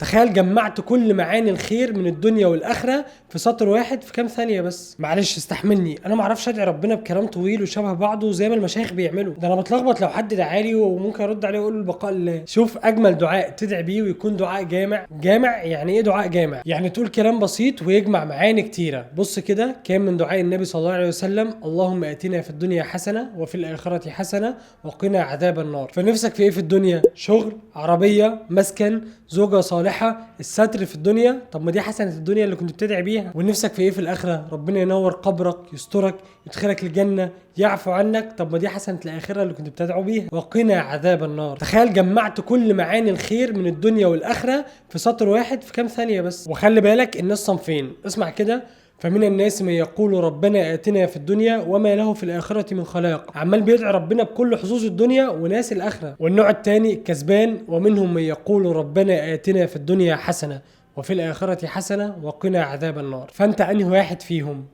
تخيل جمعت كل معاني الخير من الدنيا والاخره في سطر واحد في كام ثانيه بس. معلش استحملني، انا ما اعرفش ادعي ربنا بكلام طويل وشبه بعضه زي ما المشايخ بيعملوا. ده انا بتلخبط لو حد دعالي وممكن ارد عليه واقول له البقاء لله. شوف اجمل دعاء تدعي بيه ويكون دعاء جامع. جامع يعني ايه دعاء جامع؟ يعني تقول كلام بسيط ويجمع معاني كتيره. بص كده كان من دعاء النبي صلى الله عليه وسلم: اللهم اتنا في الدنيا حسنه وفي الاخره حسنه وقنا عذاب النار. فنفسك في ايه في الدنيا؟ شغل، عربيه، مسكن، زوجه صالحه، الستر في الدنيا. طب ما دي حسنه الدنيا اللي كنت بتدعي بيها. ونفسك في ايه في الاخره؟ ربنا ينور قبرك، يسترك، يدخلك الجنه، يعفو عنك. طب ما دي حسنه الاخره اللي كنت بتدعو بيها. وقنا عذاب النار. تخيل جمعت كل معاني الخير من الدنيا والاخره في سطر واحد في كام ثانيه بس. وخلي بالك الناس صنفين، اسمع كده: فمن الناس من يقول ربنا آتنا في الدنيا وما له في الآخرة من خلاق. عمال بيدعي ربنا بكل حظوظ الدنيا وناس الآخرة. والنوع الثاني كسبان: ومنهم من يقول ربنا آتنا في الدنيا حسنة وفي الآخرة حسنة وقنا عذاب النار. فأنت أنهي واحد فيهم؟